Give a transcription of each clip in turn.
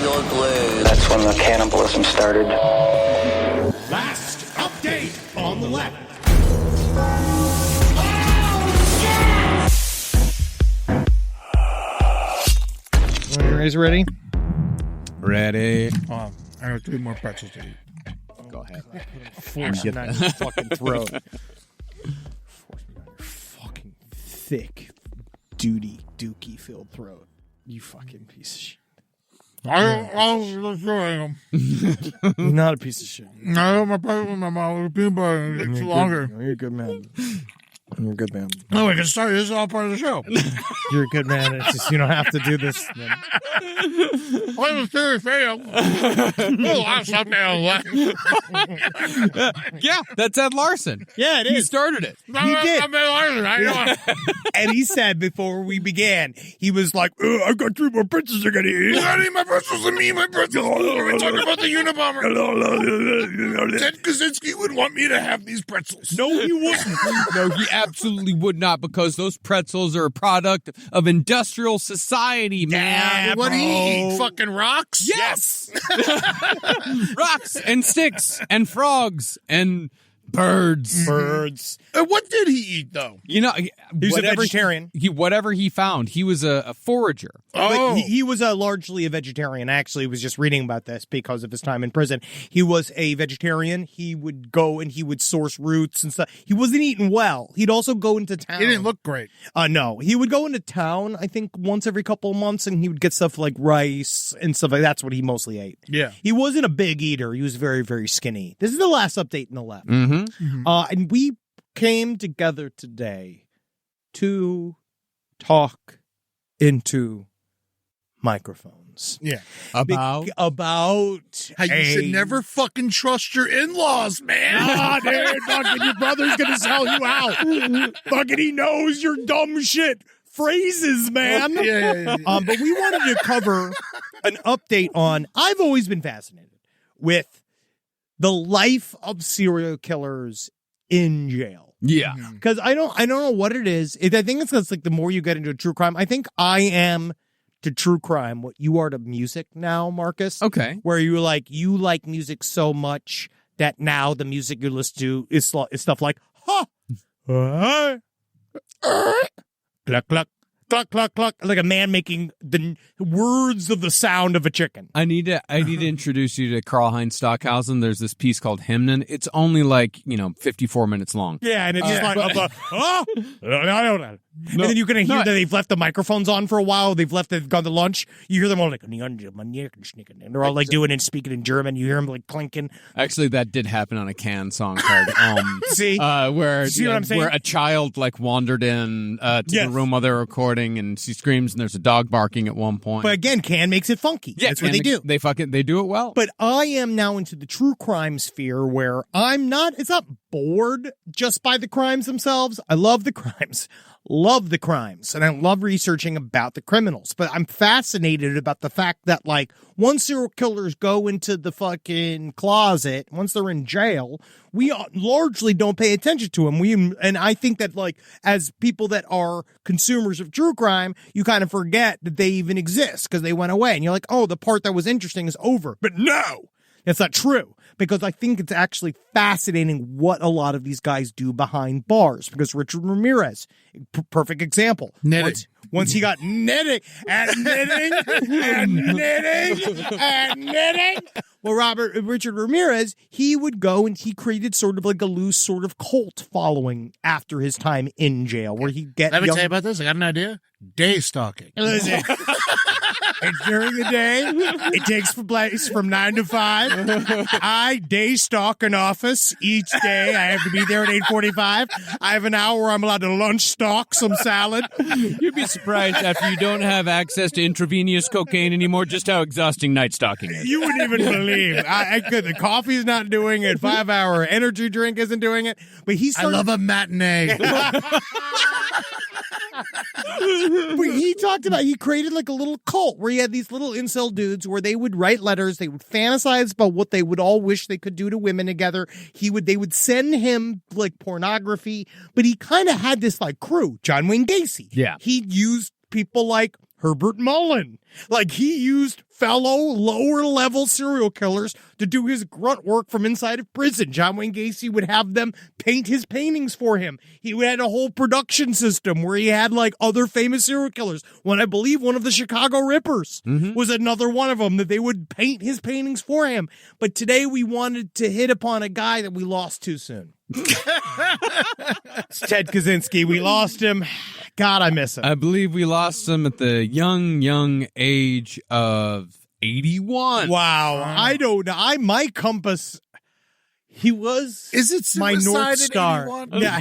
That's when the cannibalism started. Last update on the left. You guys ready? Ready. I have 3 more pretzels to eat. Go ahead. Force it down your fucking throat. Force me down your fucking thick, dookie filled throat. You fucking piece of shit. I'm You're not a piece of shit. I have my pretzel in my mouth with peanut butter. It's longer. You're a good man. You're a good man. No, we can start. This is all part of the show. You're a good man. It's just you don't have to do this. What was serious fail? Last update on the left. Yeah, that's Ed Larson. Yeah, it He is. started it. He did. I'm Larson. I know. And he said before we began, he was like, I've got 3 more pretzels I gotta eat. You gotta eat my pretzels and me eat my pretzels. We're talking about the Unabomber. Ted Kacynzski would want me to have these pretzels. No, he wouldn't. No, he absolutely would not, because those pretzels are a product of industrial society, man. Yeah, What do you bro. eat? Fucking rocks? Yes! Rocks and sticks and frogs and birds. Birds. What did he eat, though? You know, He's a vegetarian. Whatever he found, he was a forager. But he was largely a vegetarian. I actually was just reading about this because of his time in prison. He was a vegetarian. He would go and he would source roots and stuff. He wasn't eating well. He'd also go into town. He didn't look great. No, he would go into town, I think, once every couple of months, and he would get stuff like rice and stuff like that. That's what he mostly ate. Yeah. He wasn't a big eater. He was very, very skinny. This is the last update in the left. Mm-hmm. And we came together today to talk into microphones. Yeah. About How you should never fucking trust your in-laws, man. Dude, fucking your brother's gonna sell you out. Fucking he knows your dumb shit phrases, man. Yeah. But we wanted to cover an update on. I've always been fascinated with the life of serial killers in jail. yeah. Because I don't know what it is. I think it's like the more you get into true crime. I think I am to true crime what you are to music now, Marcus. Okay. Where you like music so much that now the music you listen to is stuff like cluck cluck cluck cluck cluck, like a man making the words of the sound of a chicken. I need to introduce you to Karl-Heinz Stockhausen. There's this piece called Hymnen. It's only like 54 minutes long. Yeah, and it's just and then you're gonna hear that they've left the microphones on for a while. They've gone to lunch. You hear them all like, and they're all like doing and speaking in German. You hear them like clinking. Actually, that did happen on a Can song called See, where See what I'm saying? where a child like wandered in to the room while they're recording, and she screams, and there's a dog barking at one point. but again, Can makes it funky. Yeah, That's what they do. They do it well. But I am now into the true crime sphere where it's not bored just by the crimes themselves. I love the crimes. And I love researching about the criminals. But I'm fascinated about the fact that, like, once serial killers go into the fucking closet, once they're in jail, we largely don't pay attention to them. And I think that, like, as people that are consumers of true crime, you kind of forget that they even exist because they went away. And you're like, oh, the part that was interesting is over. But no, that's not true. Because I think it's actually fascinating what a lot of these guys do behind bars. Because Richard Ramirez, perfect example. Knitting. Once he got knitting. Well, Richard Ramirez, he would go and he created sort of like a loose sort of cult following after his time in jail, where he'd get Let me tell you about this. I got an idea. Day stalking. Listen, it's during the day. It takes place from 9 to 5. I day stalk an office each day. I have to be there at 8:45. I have an hour where I'm allowed to lunch stalk some salad. You'd be surprised after you don't have access to intravenous cocaine anymore, just how exhausting night stalking is. You wouldn't even believe. I could. The coffee's not doing it. 5-hour energy drink isn't doing it. But I love a matinee. But he talked about, he created like a little cult where he had these little incel dudes where they would write letters, they would fantasize about what they would all wish they could do to women together. They would send him like pornography, but he kind of had this like crew, John Wayne Gacy. Yeah. He used people like Herbert Mullen. Like, he used fellow lower-level serial killers to do his grunt work from inside of prison. John Wayne Gacy would have them paint his paintings for him. He had a whole production system where he had, like, other famous serial killers. I believe one of the Chicago Rippers was another one of them, that they would paint his paintings for him. But today we wanted to hit upon a guy that we lost too soon. It's Ted Kacynzski. We lost him. God, I miss him. I believe we lost him at the young age of 81. Wow. I don't know. My compass, he was Is it my suicide North at Star. 81? Yeah.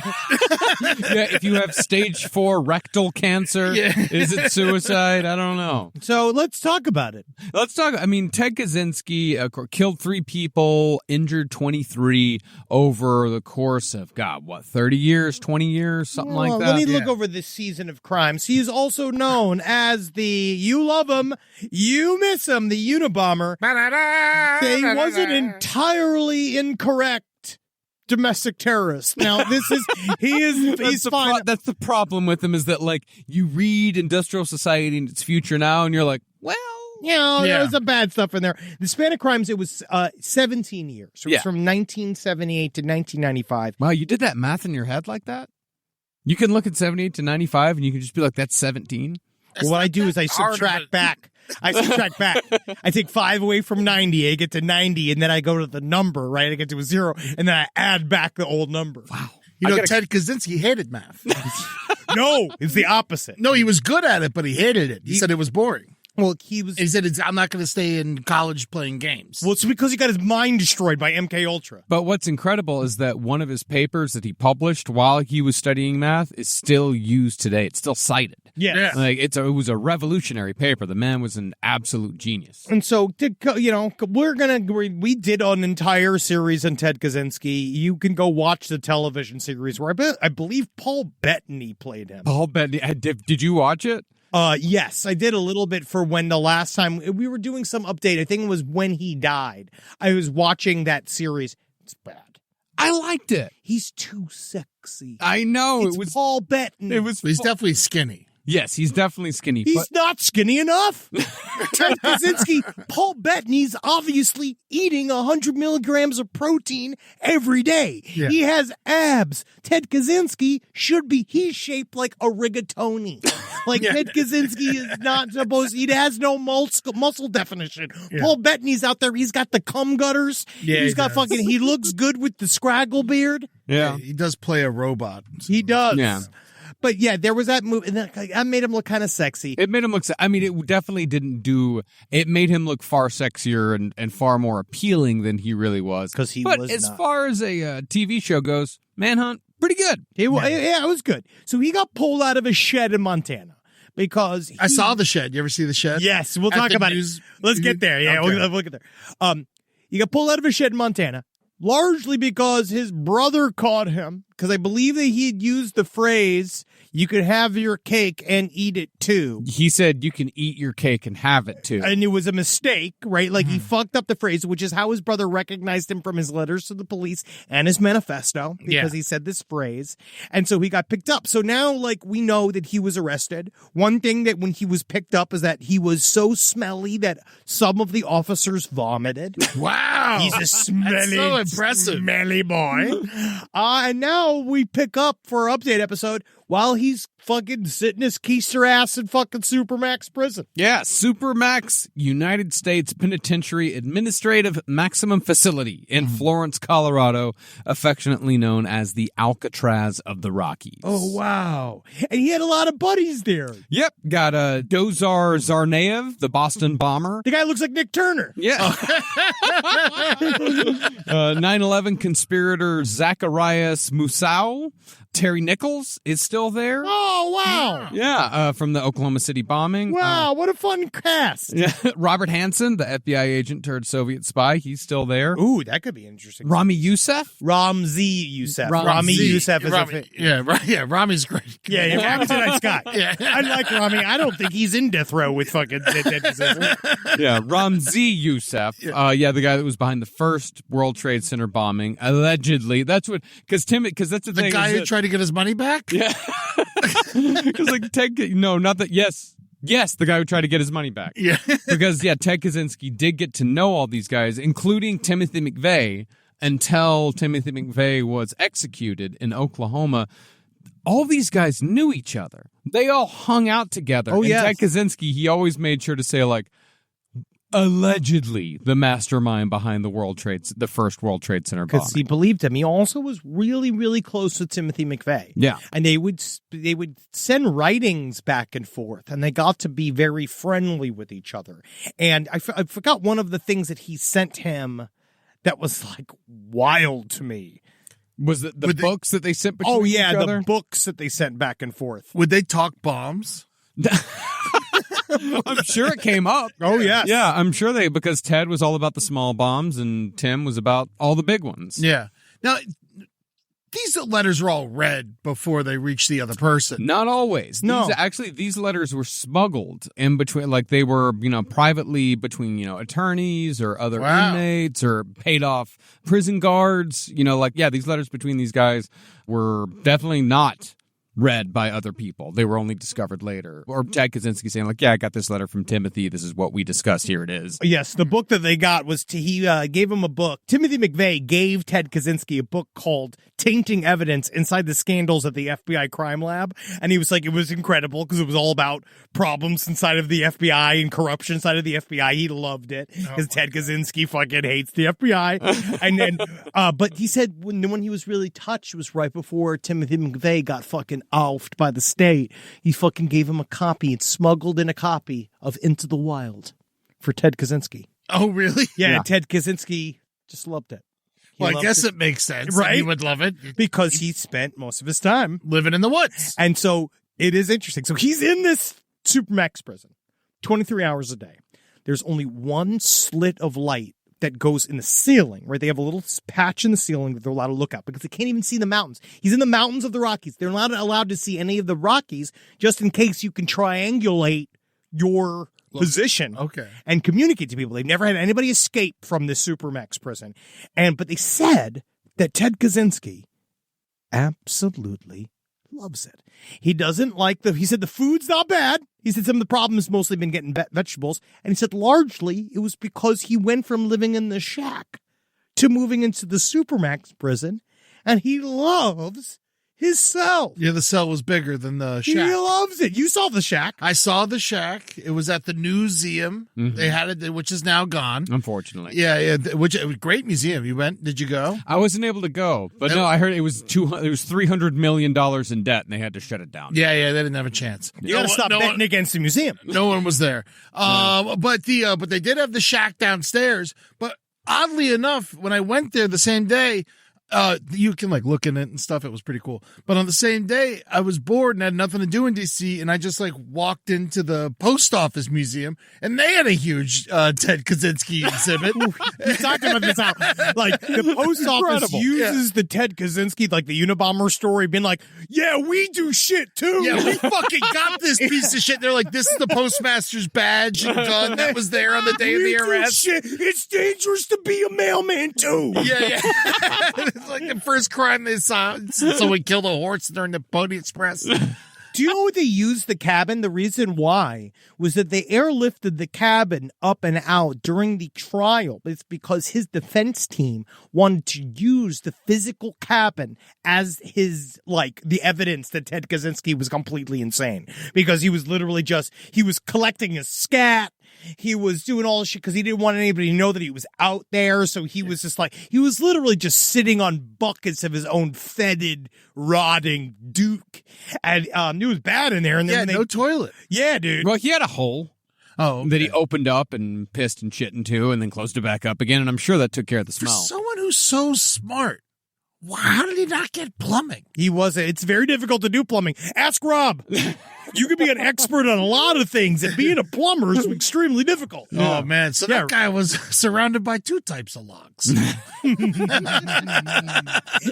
Yeah, if you have stage 4 rectal cancer, is it suicide? I don't know. So let's talk about it. Let's talk. I mean, Ted Kacynzski killed 3 people, injured 23 over the course of, 30 years, 20 years, something like that? Let me look over this season of crimes. He is also known as the you love him, you miss him, the Unabomber. He wasn't entirely incorrect domestic terrorist. Now, he's fine. That's the problem with him, is that, like, you read Industrial Society and its future now, and you're like, well, there was some bad stuff in there. The span of crimes, it was 17 years. So it was from 1978 to 1995. Wow, you did that math in your head like that? You can look at 78 to 95, and you can just be like, that's 17. Well, what I do is I subtract back. I take 5 away from 90. I get to 90, and then I go to the number, right? I get to a 0, and then I add back the old number. Wow. Ted Kacynzski hated math. No, it's the opposite. No, he was good at it, but he hated it. He said it was boring. Well, He said, I'm not going to stay in college playing games. Well, it's because he got his mind destroyed by MK Ultra. But what's incredible is that one of his papers that he published while he was studying math is still used today. It's still cited. Yeah. Like, it was a revolutionary paper. The man was an absolute genius. And so, we did an entire series on Ted Kacynzski. You can go watch the television series where I believe Paul Bettany played him. Paul Bettany. Did you watch it? Yes, I did a little bit for when the last time we were doing some update. I think it was when he died. I was watching that series. It's bad. I liked it. He's too sexy. I know. It was Paul Bettany. He's definitely skinny. Yes, he's definitely skinny. He's not skinny enough. Ted Kacynzski, Paul Bettany's obviously eating 100 milligrams of protein every day. Yeah. He has abs. Ted Kacynski he's shaped like a rigatoni. Like, Ted Kacynski is not supposed, he has no muscle definition. Yeah. Paul Bettany's out there, he's got the cum gutters. Yeah, he's got he looks good with the scraggle beard. Yeah. He does play a robot. So. He does. Yeah. But yeah, there was that movie, and that made him look kind of sexy. It made him look, I mean, it definitely didn't it made him look far sexier and far more appealing than he really was. Because he was not. But as far as a TV show goes, Manhunt, pretty good. Yeah, it was good. So he got pulled out of a shed in Montana. Because I saw the shed. You ever see the shed? Yes, we'll talk about it. Let's get there. Yeah, okay. we'll get there. He got pulled out of a shed in Montana, largely because his brother caught him, because I believe that he had used the phrase, you could have your cake and eat it too. He said you can eat your cake and have it too. And it was a mistake, right? Like, he fucked up the phrase, which is how his brother recognized him from his letters to the police and his manifesto, because he said this phrase. And so he got picked up. So now, like, we know that he was arrested. One thing that when he was picked up is that he was so smelly that some of the officers vomited. Wow. He's a smelly, so impressive. Smelly boy. And now we pick up for our update episode while he's fucking sitting his keister ass in fucking Supermax prison. Yeah, Supermax United States Penitentiary Administrative Maximum Facility in Florence, Colorado, affectionately known as the Alcatraz of the Rockies. Oh, wow. And he had a lot of buddies there. Yep, got Dozar Zarnaev, the Boston bomber. The guy looks like Nick Turner. Yeah. 9/11 conspirator Zacharias Musau. Terry Nichols is still there. Oh, wow. Yeah, from the Oklahoma City bombing. Wow, what a fun cast. Yeah, Robert Hansen, the FBI agent turned Soviet spy, he's still there. Ooh, that could be interesting. Rami Youssef? Ramzi Youssef. Rami Youssef is Rami's great. Yeah, Rami's a nice guy. Yeah. I like Rami. I don't think he's in death row with fucking Yeah, Ramzi Youssef. The guy that was behind the first World Trade Center bombing, allegedly. That's what, because that's the thing. The guy who tried to get his money back? Yeah. Because like, not that, yes, Yes, the guy who tried to get his money back. Yeah. Because, Ted Kacynzski did get to know all these guys, including Timothy McVeigh, until Timothy McVeigh was executed in Oklahoma. All these guys knew each other. They all hung out together. Oh, and yes. Ted Kacynzski, he always made sure to say, like, allegedly the mastermind behind the first World Trade Center bombing. Because he believed him. He also was really, really close with Timothy McVeigh. Yeah. And they would send writings back and forth, and they got to be very friendly with each other. And I forgot one of the things that he sent him that was like wild to me. Was it the books that they sent between each other? The books that they sent back and forth. Would they talk bombs? I'm sure it came up. Oh, yes. Yeah, I'm sure because Ted was all about the small bombs and Tim was about all the big ones. Yeah. Now, these letters are all read before they reach the other person. Not always. No. These letters were smuggled in between, like they were, privately between, attorneys or other inmates or paid off prison guards. These letters between these guys were definitely not read by other people. They were only discovered later. Or Ted Kacynzski saying, like, I got this letter from Timothy. This is what we discussed. Here it is. Yes, the book that they got was he gave him a book. Timothy McVeigh gave Ted Kacynzski a book called Tainting Evidence Inside the Scandals at the FBI Crime Lab. And he was like, it was incredible because it was all about problems inside of the FBI and corruption inside of the FBI. He loved it because Ted Kacynzski fucking hates the FBI. And then, but he said when he was really touched was right before Timothy McVeigh got fucking offed by the state. He fucking gave him a copy and smuggled in a copy of Into the Wild for Ted Kacynzski. Oh, really? Yeah. Ted Kacynzski just loved it. Well, I guess it makes sense. Right? He would love it. Because he spent most of his time living in the woods. And so it is interesting. So he's in this Supermax prison 23 hours a day. There's only one slit of light that goes in the ceiling, right? They have a little patch in the ceiling that they're allowed to look out because they can't even see the mountains. He's in the mountains of the Rockies. They're not allowed to see any of the Rockies just in case you can triangulate your position and communicate to people. They've never had anybody escape from this Supermax prison. But they said that Ted Kacynzski absolutely loves it. He doesn't like he said the food's not bad. He said some of the problems mostly been getting vegetables. And he said largely it was because he went from living in the shack to moving into the Supermax prison. And he loves his cell. Yeah, the cell was bigger than the shack. He loves it. You saw the shack. I saw the shack. It was at the museum. Mm-hmm. They had it, which is now gone. Unfortunately. Yeah. Which great museum. You went? Did you go? I wasn't able to go, but no, I heard it was $300 million in debt, and they had to shut it down. Yeah, they didn't have a chance. You got to stop betting against the museum. No one was there. But they did have the shack downstairs. But oddly enough, when I went there the same day. You can look in it and stuff. It was pretty cool. But on the same day, I was bored and had nothing to do in DC, and I just walked into the post office museum, and they had a huge Ted Kacynzski exhibit. We talked about this out. The post office uses the Ted Kacynzski, the Unabomber story, being like, yeah, we do shit too. Yeah, we fucking got this piece of shit. They're like, this is the postmaster's badge and gun that was there on the day of the arrest. Shit. It's dangerous to be a mailman too. Yeah. It's like the first crime they saw. Someone killed a horse during the Pony Express. Do you know what they used the cabin? The reason why was that they airlifted the cabin up and out during the trial. It's because his defense team wanted to use the physical cabin as his, the evidence that Ted Kacynzski was completely insane. Because he was literally he was collecting his scat. He was doing all this shit because he didn't want anybody to know that he was out there. So he was just he was literally just sitting on buckets of his own fetid, rotting Duke. And it was bad in there. And then no toilet. Yeah, dude. Well, he had a hole. Oh, okay. That he opened up and pissed and shit into and then closed it back up again. And I'm sure that took care of the smell. For someone who's so smart, how did he not get plumbing? It's very difficult to do plumbing. Ask Rob. You could be an expert on a lot of things, and being a plumber is extremely difficult. Oh, man. So that guy was surrounded by two types of logs.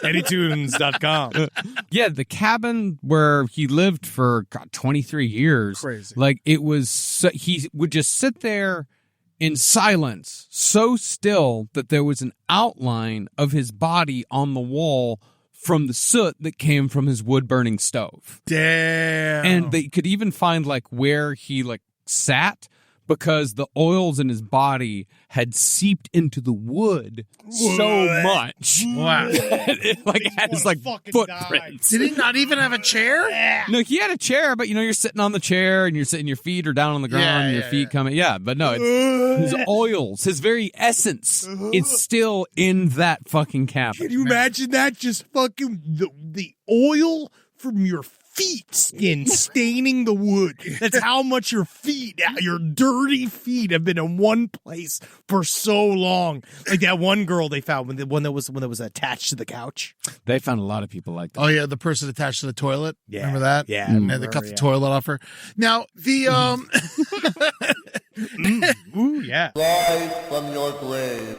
Anytunes.com. Yeah, the cabin where he lived for 23 years. Crazy. It was, he would just sit there in silence, so still that there was an outline of his body on the wall from the soot that came from his wood-burning stove. Damn. And they could even find, like, where he, like, sat, because the oils in his body had seeped into the wood so much. Wow. It, like, has, like, footprints. Did he not even have a chair? No, he had a chair, but, you're sitting on the chair, and you're sitting, your feet are down on the ground, your feet coming. Yeah, but no, it's his oils, his very essence is still in that fucking cabin. Can you imagine that? Just fucking the oil from your feet skin staining the wood. That's how much your dirty feet have been in one place for so long. Like that one girl they found when that was attached to the couch. They found a lot of people like that. Oh yeah, the person attached to the toilet. Yeah. Remember that? Yeah. And they cut the toilet off her. Now the Ooh, yeah. Rise from your grave.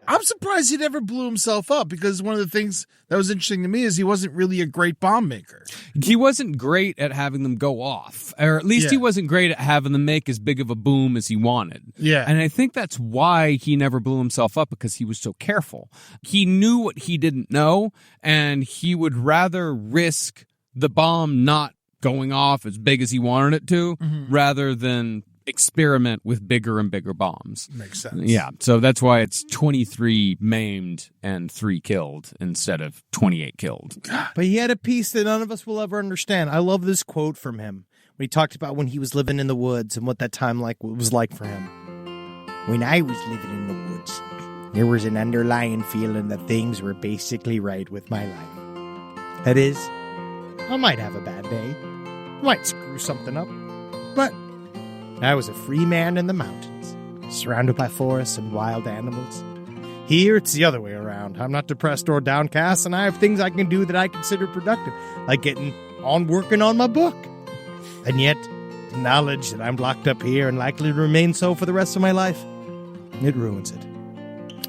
I'm surprised he never blew himself up, because one of the things that was interesting to me is he wasn't really a great bomb maker. He wasn't great at having them go off, or at least he wasn't great at having them make as big of a boom as he wanted. Yeah. And I think that's why he never blew himself up, because he was so careful. He knew what he didn't know, and he would rather risk the bomb not going off as big as he wanted it to, rather than experiment with bigger and bigger bombs. Makes sense. Yeah, so that's why it's 23 maimed and 3 killed instead of 28 killed. But he had a piece that none of us will ever understand. I love this quote from him when he talked about when he was living in the woods and what that time was like for him. When I was living in the woods, there was an underlying feeling that things were basically right with my life. That is, I might have a bad day, might screw something up, but I was a free man in the mountains, surrounded by forests and wild animals. Here, it's the other way around. I'm not depressed or downcast, and I have things I can do that I consider productive, like getting on working on my book. And yet, the knowledge that I'm locked up here and likely to remain so for the rest of my life, it ruins it.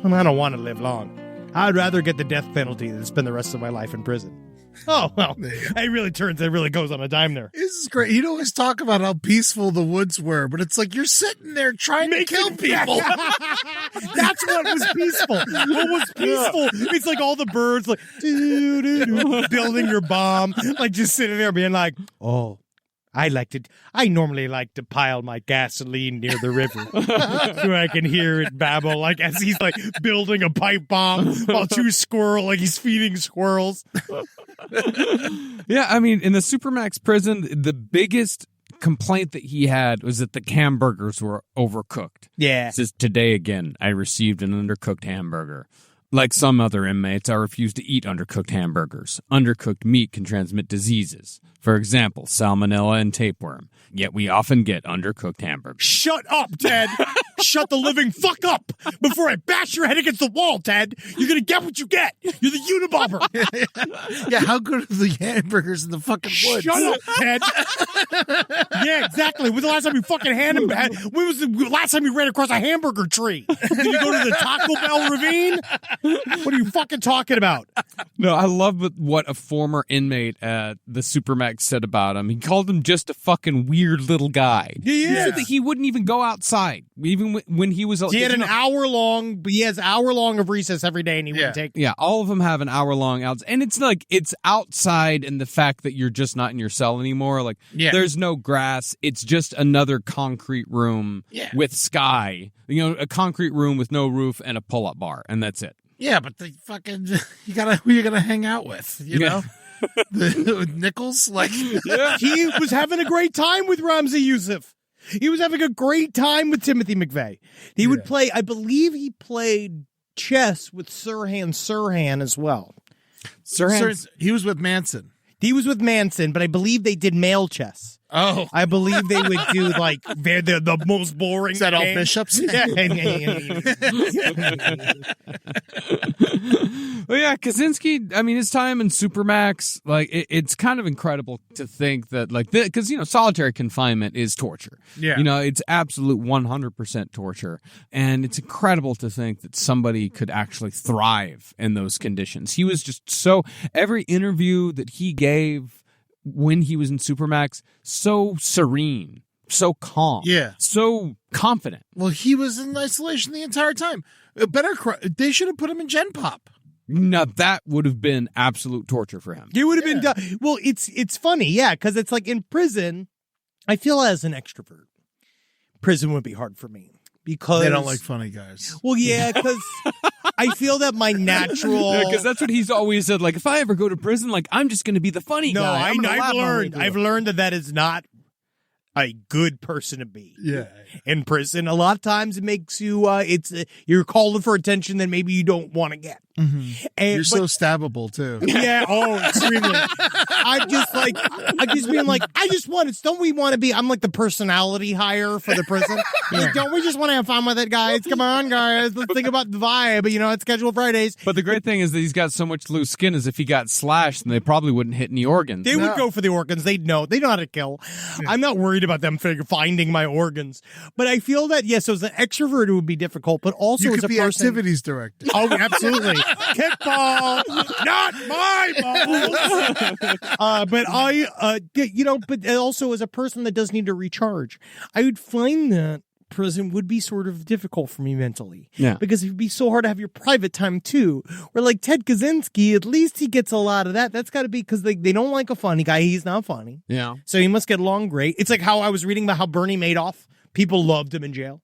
And I don't want to live long. I'd rather get the death penalty than spend the rest of my life in prison. Oh, well, it really goes on a dime there. This is great. He'd always talk about how peaceful the woods were, but it's like you're sitting there trying to kill people. That's what was peaceful. What was peaceful? It's like all the birds like building your bomb, like just sitting there being like, oh, I normally like to pile my gasoline near the river so I can hear it babble, like as he's like building a pipe bomb while he's feeding squirrels. Yeah, I mean, in the Supermax prison, the biggest complaint that he had was that the hamburgers were overcooked. Yeah. It says, today again, I received an undercooked hamburger. Like some other inmates, I refuse to eat undercooked hamburgers. Undercooked meat can transmit diseases. For example, salmonella and tapeworm. Yet we often get undercooked hamburgers. Shut up, Ted! Shut the living fuck up before I bash your head against the wall, Ted! You're gonna get what you get! You're the Unabomber! Yeah, how good are the hamburgers in the fucking woods? Shut up, Ted! Yeah, exactly. When was the last time you fucking when was the last time you ran across a hamburger tree? Did you go to the Taco Bell ravine? What are you fucking talking about? No, I love what a former inmate at the Supermax said about him. He called him just a fucking weird little guy. He He said that he wouldn't even go outside, even when he was. He had an hour long, but he has hour long of recess every day, and he wouldn't take. Yeah, all of them have an hour long outs, and it's like it's outside, and the fact that you're just not in your cell anymore. Like, there's no grass; it's just another concrete room with sky. A concrete room with no roof and a pull-up bar, and that's it. Yeah, but the fucking who you gonna hang out with? You know, with Nichols. Like, he was having a great time with Ramzi Youssef. He was having a great time with Timothy McVeigh. He would play. I believe he played chess with Sirhan as well. He was with Manson. He was with Manson, but I believe they did male chess. Oh, I believe they would do like the most boring. Is that all game. bishops? Yeah. Well, yeah, Kacynzski, I mean, his time in Supermax, like, it's kind of incredible to think that, like, because, solitary confinement is torture. Yeah. It's absolute 100% torture. And it's incredible to think that somebody could actually thrive in those conditions. He was just every interview that he gave when he was in Supermax, so serene, so calm, so confident. Well, he was in isolation the entire time. They should have put him in Gen Pop. Now, that would have been absolute torture for him. It would have been done. Well, it's funny, yeah, because it's like in prison, I feel as an extrovert, prison would be hard for me because they don't like funny guys. Well, yeah, because I feel that my natural. Because that's what he's always said. Like, if I ever go to prison, like, I'm just going to be the funny guy. I've learned that is not a good person to be. Yeah. In prison, a lot of times it makes you. You're calling for attention that maybe you don't want to get. Mm-hmm. You're so stabbable too. Yeah. Oh, extremely. I just being like, I just want it. Don't we want to be? I'm like the personality hire for the prison. Like, don't we just want to have fun with it, guys? Come on, guys. Let's think about the vibe. It's Casual Fridays. But the great thing is that he's got so much loose skin. As if he got slashed, and they probably wouldn't hit any organs. They would go for the organs. They'd know. They know how to kill. I'm not worried about them finding my organs. But I feel that so as an extrovert, it would be difficult. But also you as could a be person, activities director. Oh, absolutely. Kickball, not my balls. But also as a person that does need to recharge, I would find that prison would be sort of difficult for me mentally. Yeah. Because it would be so hard to have your private time too. Where like Ted Kacynzski, at least he gets a lot of that. That's got to be because they don't like a funny guy. He's not funny. Yeah. So he must get along great. It's like how I was reading about how Bernie Madoff, people loved him in jail.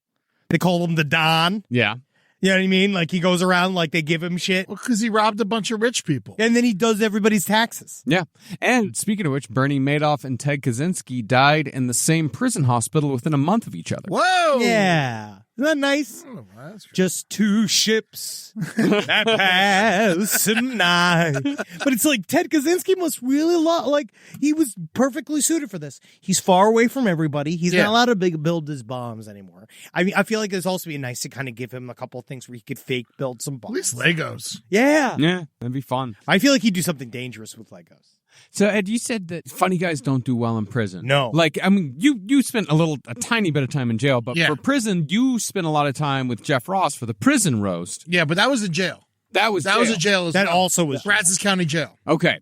They call him the Don. Yeah. You know what I mean? Like he goes around like they give him shit. Well, because he robbed a bunch of rich people. And then he does everybody's taxes. Yeah. And speaking of which, Bernie Madoff and Ted Kacynzski died in the same prison hospital within a month of each other. Whoa! Yeah. Isn't that nice? Oh, that's true. Just two ships that pass tonight. But it's like Ted Kacynzski must really he was perfectly suited for this. He's far away from everybody. He's not allowed to build his bombs anymore. I mean, I feel like it's also be nice to kind of give him a couple of things where he could fake build some bombs. At least Legos. Yeah. Yeah, that'd be fun. I feel like he'd do something dangerous with Legos. So, Ed, you said that funny guys don't do well in prison. No. Like, I mean, you spent a tiny bit of time in jail, but for prison, you spent a lot of time with Jeff Ross for the prison roast. Yeah, but that was in jail. That was a jail. That also was Brazos County Jail. Okay.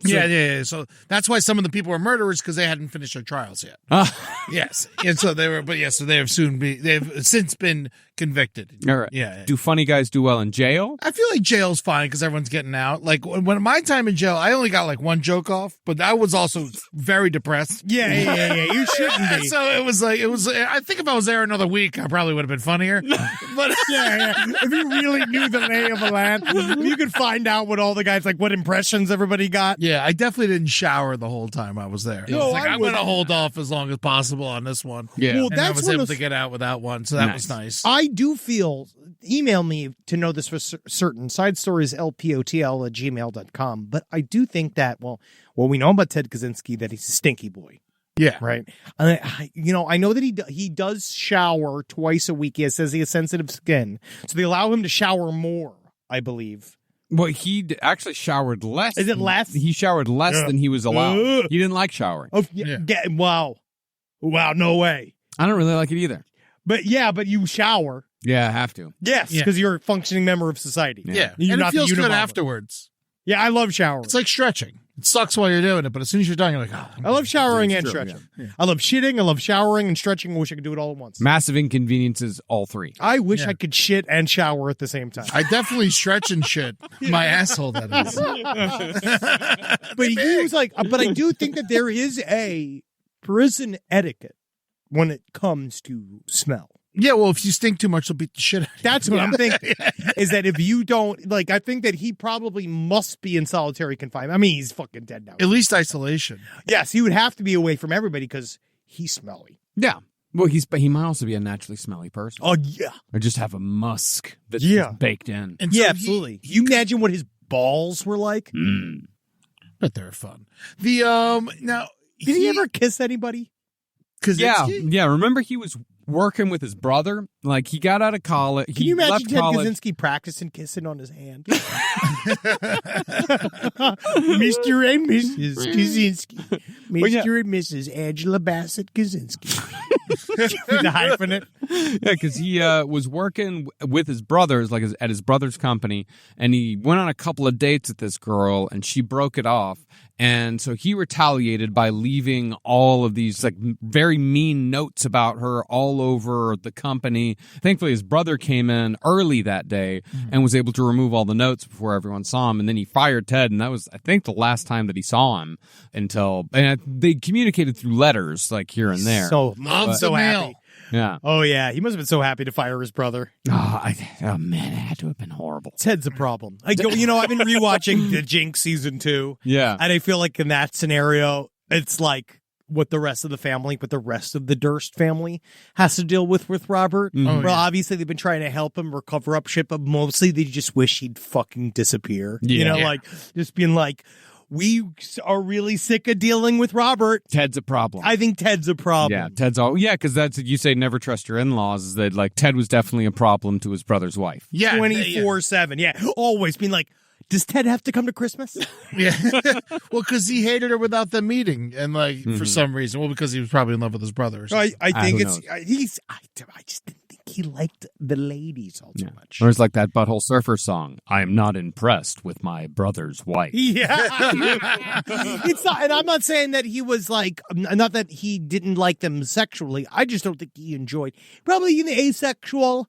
So, yeah. So that's why some of the people were murderers because they hadn't finished their trials yet. Yes, and so they were. But so they've since been convicted. All right. Yeah. Do funny guys do well in jail? I feel like jail's fine because everyone's getting out. Like when my time in jail, I only got like one joke off, but I was also very depressed. Yeah. You shouldn't be. So it was. I think if I was there another week, I probably would have been funnier. But yeah. If you really knew the lay of the land, you could find out what all the guys what impressions everybody got. Yeah, I definitely didn't shower the whole time I was there. No, I'm going to hold off as long as possible on this one. Yeah. Well, And I was able to get out without one, so that was nice. I do feel, email me to know this for certain, side stories lpotl@gmail.com, but I do think that, well, we know about Ted Kacynzski, that he's a stinky boy. Yeah. Right. I know that he does shower twice a week. He says he has sensitive skin, so they allow him to shower more, I believe. Well, he actually showered less. Is it less? He showered less than he was allowed. He didn't like showering. Oh, yeah. Wow, no way. I don't really like it either. But you shower. Yeah, I have to. Yes, because you're a functioning member of society. Yeah. You're And not it feels the good Unabomber. afterwards. Yeah, I love showering. It's like stretching. It sucks while you're doing it, but as soon as you're done, you're like, I love showering and true, stretching. yeah. I love shitting. I love showering and stretching. I wish I could do it all at once. Massive inconveniences, all three. I wish I could shit and shower at the same time. I definitely stretch and shit. My asshole, that is. But he was but I do think that there is a prison etiquette when it comes to smell. Yeah, well, if you stink too much, they'll beat the shit out of you. That's what I'm thinking. Is that if you don't, I think that he probably must be in solitary confinement. I mean, he's fucking dead now. At least isolation. Yes, he would have to be away from everybody because he's smelly. Yeah. Well, he might also be a naturally smelly person. Oh, yeah. Or just have a musk that's baked in. And Yeah, so absolutely. You imagine what his balls were like? But they're fun. The, now. Did he ever kiss anybody? Yeah. Remember he was working with his brother? Like, he got out of college. Can you imagine left Ted college. Kacynzski practicing kissing on his hand? Mr. and Mrs. Kacynzski. Mr. and Mrs. Angela Bassett Kacynski. The hyphenate. Yeah, because he was working with his brothers, at his brother's company, and he went on a couple of dates with this girl, and she broke it off. And so he retaliated by leaving all of these like very mean notes about her all over the company. Thankfully, his brother came in early that day and was able to remove all the notes before everyone saw him. And then he fired Ted. And that was, I think, the last time that he saw him until they communicated through letters like here and there. Loves so the mail. happy. Yeah. Oh, yeah. He must have been so happy to fire his brother. Oh, man, it had to have been horrible. Ted's a problem. I've been rewatching The Jinx season 2. Yeah. And I feel like in that scenario, it's like what the rest of the Durst family has to deal with Robert. Mm-hmm. Well, obviously they've been trying to help him recover up shit, but mostly they just wish he'd fucking disappear. Yeah. Like just being like, we are really sick of dealing with Robert. Ted's a problem. I think Ted's a problem. Yeah, Ted's all. Yeah, because that's you say never trust your in-laws. Is that like Ted was definitely a problem to his brother's wife? Yeah, 24/7. Yeah, always being like, does Ted have to come to Christmas? Yeah. Well, because he hated her without them meeting, and like for some reason, well, because he was probably in love with his brother. Or something. I think who it's I just didn't think he liked the ladies all too much. Or it's like that Butthole Surfer song. I am not impressed with my brother's wife. Yeah, it's not, and I'm not saying that he was like, not that he didn't like them sexually. I just don't think he enjoyed, probably in the asexual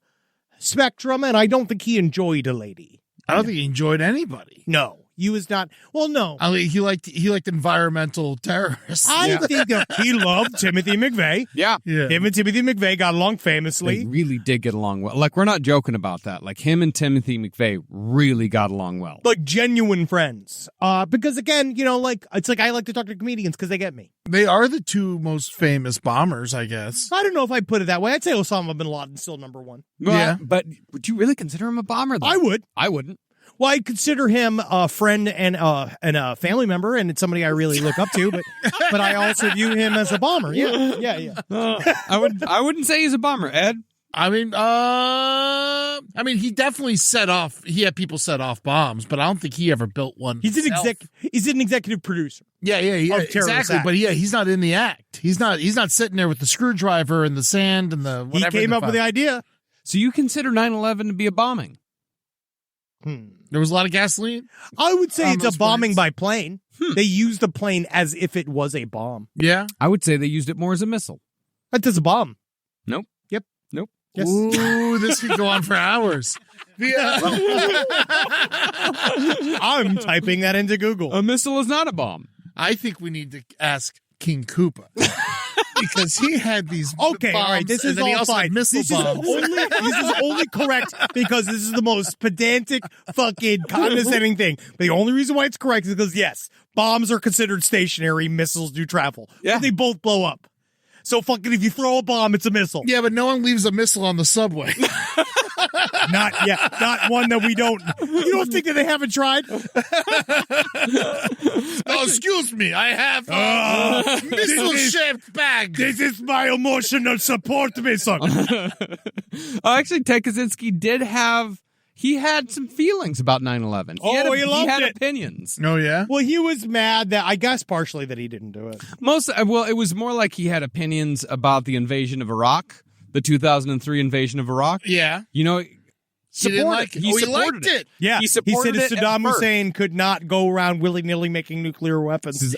spectrum, and I don't think he enjoyed a lady. I don't think he enjoyed anybody. No, he was not. Well, no. I mean, he liked environmental terrorists. I think he loved Timothy McVeigh. Yeah. Him and Timothy McVeigh got along They famously. really did get along well. Like, we're not joking about that. Like, him and Timothy McVeigh really got along well. Like genuine friends. Because again, like it's like I like to talk to comedians because they get me. They are the two most famous bombers, I guess. I don't know if I put it that way. I'd say Osama bin Laden's still number one. Yeah. But would you really consider him a bomber, though? I would. I wouldn't. Well, I consider him a friend and a family member, and it's somebody I really look up to. But I also view him as a bomber. Yeah. I wouldn't say he's a bomber, Ed. I mean, he definitely he had people set off bombs, but I don't think he ever built one. He's an executive producer. Yeah, of terrorist exactly. act. But yeah, he's not in the act. He's not sitting there with the screwdriver and the sand and the whatever. He came up with the idea. So you consider 9/11 to be a bombing? There was a lot of gasoline. I would say it's a those bombing planes. by plane. They used the plane as if it was a bomb. Yeah. I would say they used it more as a missile. That is a bomb. Nope. Yep. Nope. Yes. Ooh, this could go on for hours. I'm typing that into Google. A missile is not a bomb. I think we need to ask King Koopa. Because he had these Okay, bombs, all right, this and is then he all also had fine. missile This bombs. is only correct because this is the most pedantic, fucking condescending thing. The only reason why it's correct is because, yes, bombs are considered stationary, missiles do travel. Yeah. But they both blow up. So fucking if you throw a bomb, it's a missile. Yeah, but no one leaves a missile on the subway. Not one that we don't. You don't think that they haven't tried? Oh, excuse me, I have missile-shaped bag. This is my emotional support missile. Actually, Ted Kacynzski did have. He had some feelings about 9/11. He loved it. Opinions. Oh, yeah? Well, he was mad that, I guess partially that he didn't do it. It was more like he had opinions about the invasion of Iraq, the 2003 invasion of Iraq. Yeah. You know, He didn't like it. He He supported liked it. Yeah, He said supported it at Saddam first. Hussein could not go around willy-nilly making nuclear weapons.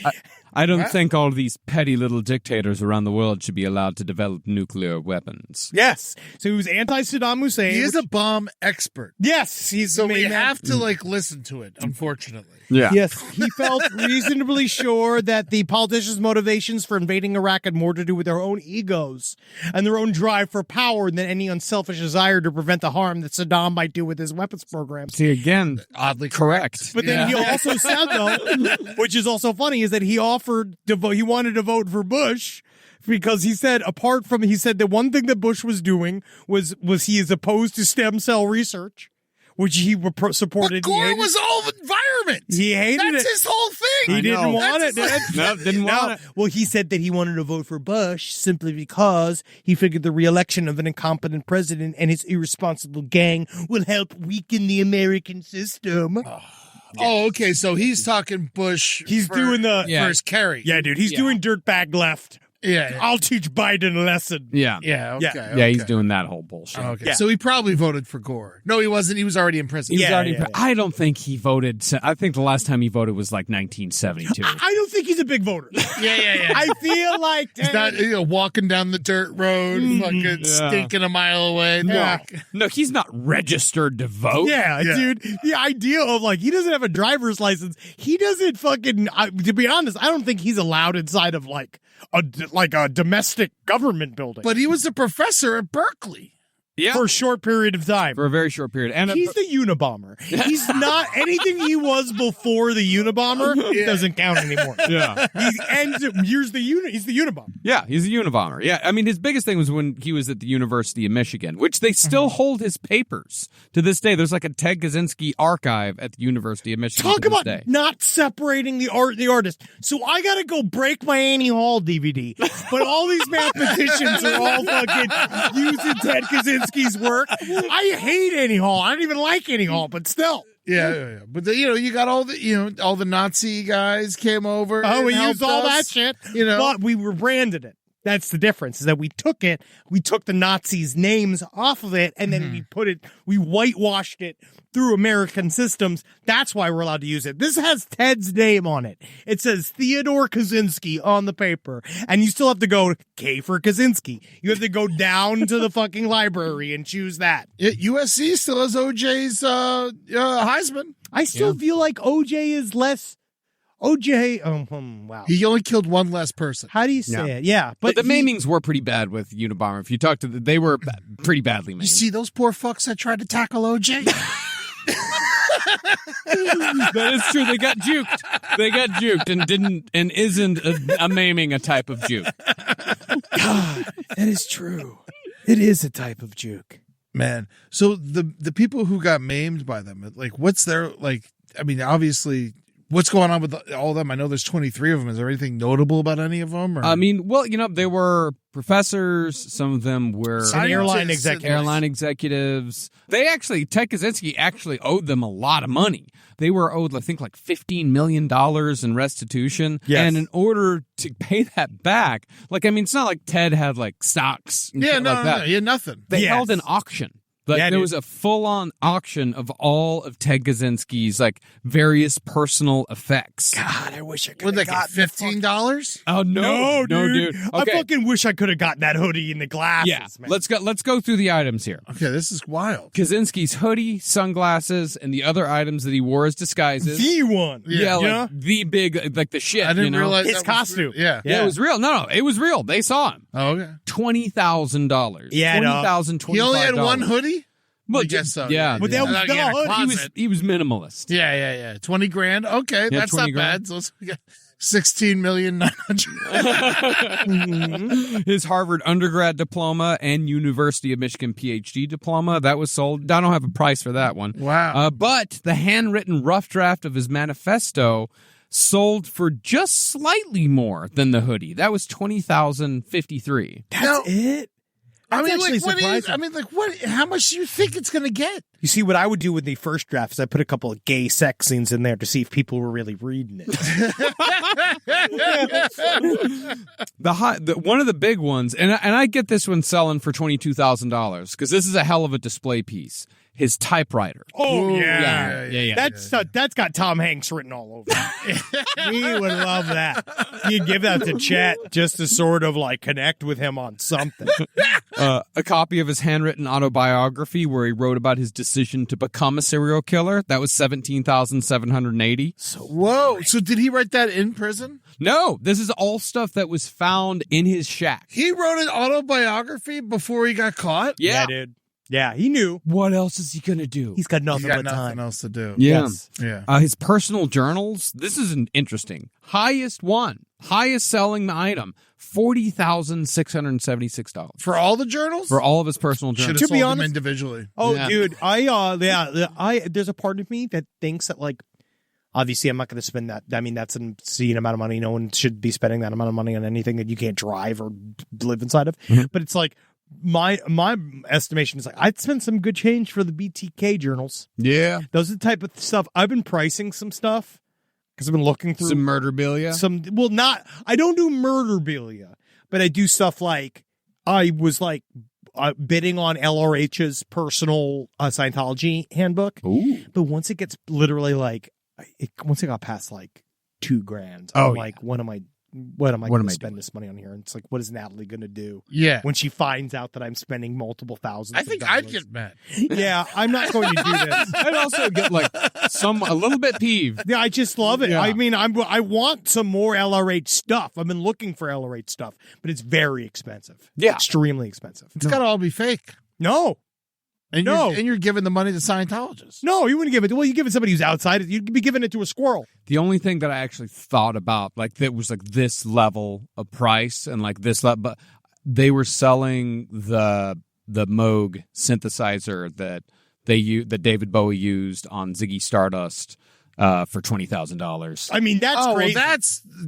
I don't think all these petty little dictators around the world should be allowed to develop nuclear weapons. Yes, so he was anti-Saddam Hussein. He is a bomb expert. Yes, he's So the we main man. have to, listen to it, unfortunately. Yeah. Yes, he felt reasonably sure that the politicians' motivations for invading Iraq had more to do with their own egos and their own drive for power than any unselfish desire to prevent the harm that Saddam might do with his weapons program. See, again, Oddly correct. But then he also said, though, which is also funny, is that he offered to vote. He wanted to vote for Bush because he said, the one thing that Bush was doing was he is opposed to stem cell research, which he supported. But Gore was all environment. He hated it. That's his whole thing. He didn't want it, Dad. No, didn't want it. Well, he said that he wanted to vote for Bush simply because he figured the reelection of an incompetent president and his irresponsible gang will help weaken the American system. Oh, okay. So he's talking Bush. He's doing the first carry. Yeah, dude. He's doing dirtbag left Yeah. I'll teach Biden a lesson. Yeah. Yeah. Okay. Yeah, he's okay. doing that whole bullshit. Okay. Yeah. So he probably voted for Gore. No, he wasn't. He was already in prison. He was Yeah, already yeah, yeah. I don't think he voted. I think the last time he voted was like 1972. I don't think he's a big voter. Yeah. I feel like He's not walking down the dirt road, fucking stinking a mile away. No, he's not registered to vote. Yeah, dude. The idea of like he doesn't have a driver's license. He doesn't fucking. To be honest, I don't think he's allowed inside of like a domestic government building. But he was a professor at Berkeley. Yeah. For a short period of time. For a very short period. And He's the Unabomber. He's not anything he was before the Unabomber doesn't count anymore. yeah. He's the Unabomber. Yeah, he's a Unabomber. Yeah, I mean, his biggest thing was when he was at the University of Michigan, which they still hold his papers to this day. There's like a Ted Kacynzski archive at the University of Michigan. Talk to this about day. not separating the artist. So I gotta go break my Annie Hall DVD, but all these mathematicians are all fucking using Ted Kacynski's work. I hate Annie Hall. I don't even like Annie Hall, but still. Yeah. But you got all the Nazi guys came over. Oh, and we helped used all that us, shit. You know, But we rebranded it. That's the difference, is that we took the Nazis' names off of it, and then we whitewashed it through American systems. That's why we're allowed to use it. This has Ted's name on it. It says Theodore Kaczynski on the paper, and you still have to go K for Kaczynski. You have to go down to the fucking library and choose that. USC still has OJ's Heisman. I still feel like OJ is less. OJ, wow. He only killed one less person. How do you say it? Yeah, But the maimings were pretty bad with Unabomber. If you talk to they were pretty badly maimed. You see those poor fucks that tried to tackle OJ? That is true. They got juked and isn't a maiming a type of juke. God, that is true. It is a type of juke. Man. So the people who got maimed by them, like, what's their, like, I mean, obviously, what's going on with all of them? I know there's 23 of them. Is there anything notable about any of them? Or? I mean, well, they were professors. Some of them were Airline executives. Ted Kacynski actually owed them a lot of money. They were owed, I think, like $15 million in restitution. Yes. And in order to pay that back, it's not like Ted had like stocks. And shit like that. He had nothing. They Yes. held an auction. There was a full-on auction of all of Ted Kacynski's various personal effects. God, I wish I could What, have like gotten $15? Oh No, dude. I Okay. fucking wish I could have gotten that hoodie and the glasses, Yeah, man. let's go through the items here. Okay, this is wild. Kacynski's hoodie, sunglasses, and the other items that he wore as disguises. The one. Yeah. The big, the shit. I didn't realize His that was costume. real. Yeah. Yeah, it was real. No, it was real. They saw him. Oh, okay. $20,000. Yeah, no. $20,000. He only had one hoodie? Well, I guess so. Yeah, But that was Not the getting a hood. he was minimalist. Yeah. 20 grand. Okay, Yeah, that's 20 not grand. bad. So it's 16,900,000. His Harvard undergrad diploma and University of Michigan PhD diploma, that was sold. I don't have a price for that one. Wow. But the handwritten rough draft of his manifesto sold for just slightly more than the hoodie. That was $20,053. That's it? I mean, actually what surprising. how much do you think it's going to get? You see, what I would do with the first draft is I put a couple of gay sex scenes in there to see if people were really reading it. One of the big ones, and I get this one selling for $22,000 because this is a hell of a display piece. His typewriter. Oh, Yeah. That's got Tom Hanks written all over it. He would love that. You give that to Chet just to sort of connect with him on something. A copy of his handwritten autobiography where he wrote about his decision to become a serial killer. That was $17,780. Whoa. So did he write that in prison? No, this is all stuff that was found in his shack. He wrote an autobiography before he got caught? Yeah. dude. Yeah, he knew. What else is he going to do? He's got He's nothing got but nothing time. else to do. Yeah. Yes. Yeah. His personal journals. This is interesting. Highest selling item, $40,676 For all the journals? for all of his personal Should have journals. To be sold them honest- individually. Oh, Yeah. dude, there's a part of me that thinks that obviously I'm not going to spend that. I mean, that's an obscene amount of money. No one should be spending that amount of money on anything that you can't drive or live inside of. Mm-hmm. But it's my estimation is I'd spend some good change for the BTK journals. Yeah. Those are the type of stuff I've been pricing some stuff because I've been looking through Some murderbilia. I don't do murderbilia, but I do stuff like I was like bidding on LRH's personal Scientology handbook. Ooh. But once it gets literally like, once it got past like $2,000, I'm like, what am I going to spend this money on here? And it's like, what is Natalie going to do? Yeah. When she finds out that I'm spending multiple thousands I think of dollars. I'd get mad. Yeah, I'm not going to do this. I'd also get like a little bit peeved. Yeah, I just love it. Yeah. I mean, I want some more LRH stuff. I've been looking for LRH stuff, but it's very expensive. Yeah. Extremely expensive. It's got to all be fake. No. And No. you're giving the money to Scientologists. No, you wouldn't give it. Well, you give it to somebody who's outside. You'd be giving it to a squirrel. The only thing that I actually thought about, like, that was like this level of price and like this level, but they were selling the Moog synthesizer that that David Bowie used on Ziggy Stardust for $20,000. I mean, that's Well, crazy.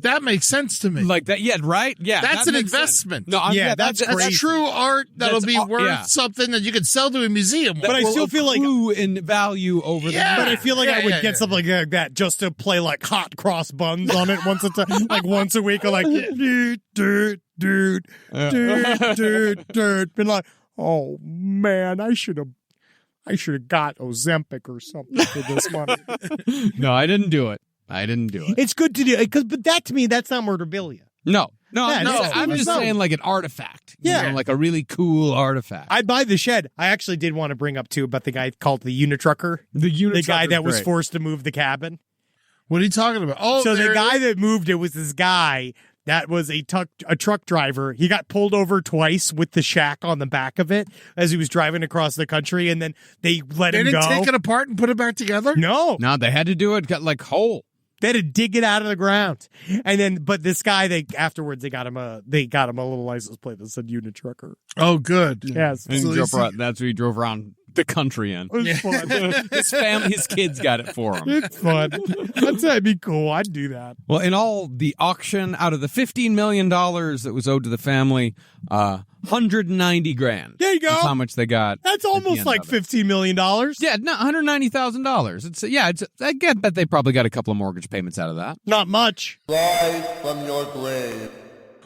that makes sense to me. Like that, yeah, right? Yeah, That's that an makes sense. investment. No, that's That's crazy. true art that'll That's be all- worth yeah. something that you could sell to a museum. But I still feel like- accrue in value over Yeah. But I feel like Yeah, I would yeah, get yeah. something like that just to play like hot cross buns on it once a week, or like dude. Been like, oh man, I should have got Ozempic or something for this money. No, I didn't do it. It's good to do, but that to me, that's not murderabilia. No, Yeah, I'm just no. saying like an artifact. Yeah. You know, like a really cool artifact. I'd buy the shed. I actually did want to bring up too about the guy called the Unitrucker, the guy that was forced to move the cabin. What are you talking about? Oh, So the there- guy that moved it was this guy that was a truck driver. He got pulled over twice with the shack on the back of it as he was driving across the country, and then they let They him didn't go. take it apart and put it back together? No, No, they had to do it. Got like whole. they had to dig it out of the ground, and then but this guy, afterwards they got him a little license plate that said Unitrucker. Oh, good. Yes, And So drove he's- around, that's what he drove around the country in. it was fun. His family, his kids got it for him. It's fun. That'd be cool. I'd do that. Well, in all, the auction, out of the $15 million that was owed to the family, $190,000. There you go. That's how much they got. That's at the almost end like of it. $15 million. Yeah, no, $190,000. I bet they probably got a couple of mortgage payments out of that. Not much. Rise from your grave.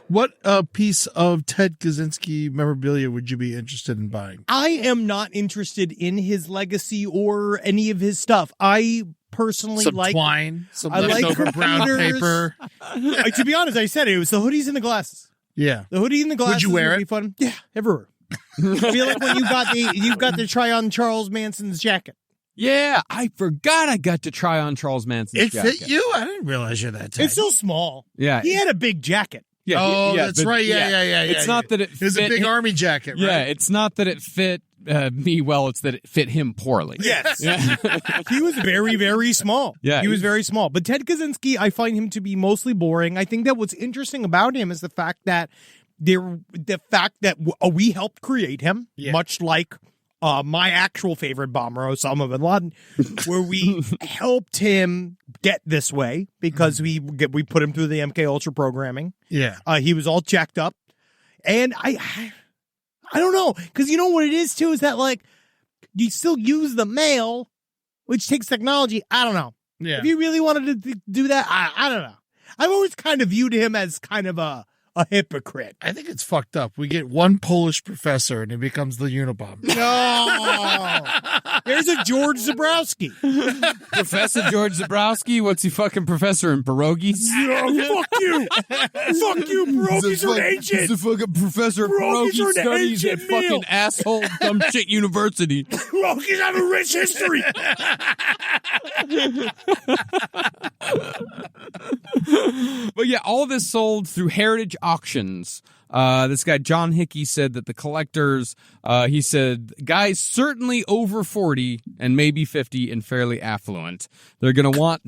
What piece of Ted Kacynzski memorabilia would you be interested in buying? I am not interested in his legacy or any of his stuff. I personally Some like twine, some I like leftover brown computers. paper. to be honest, I said it was the hoodies and the glasses. Yeah. The hoodie and the glasses you wear would it? be fun. Yeah, everywhere. I feel like when you got to try on Charles Manson's jacket. Yeah, I forgot I got to try on Charles Manson's It jacket. fit you? I didn't realize you're that tight. It's still small. Yeah. He had a big jacket. Yeah, Oh, yeah, that's but- right. Yeah. It's not that it It was a fit big him- army jacket, right? Yeah, it's not that it fit me well. It's that it fit him poorly. Yes. Yeah. He was very, very small. Yeah. He was very small. But Ted Kacynzski, I find him to be mostly boring. I think that what's interesting about him is the fact that we helped create him, much like my actual favorite bomber, Osama bin Laden, where we helped him get this way because we put him through the MK Ultra programming. Yeah. He was all jacked up, and I don't know, because you know what it is too is that like you still use the mail, which takes technology. I don't know. Yeah. If you really wanted to do that, I don't know. I've always kind of viewed him as kind of a hypocrite. I think it's fucked up. We get one Polish professor and he becomes the Unabomber. No, there's a George Zabrowski. Professor George Zabrowski, what's he fucking professor in pierogies? Fuck you, pierogies are ancient. He's a fucking professor of Pierogies are pierogi an studies at ancient fucking meal. asshole dumb shit university. Pierogies have a rich history. But yeah, all this sold through heritage auctions. This guy, John Hickey, said that the collectors, he said, guys certainly over 40 and maybe 50 and fairly affluent. They're going to want...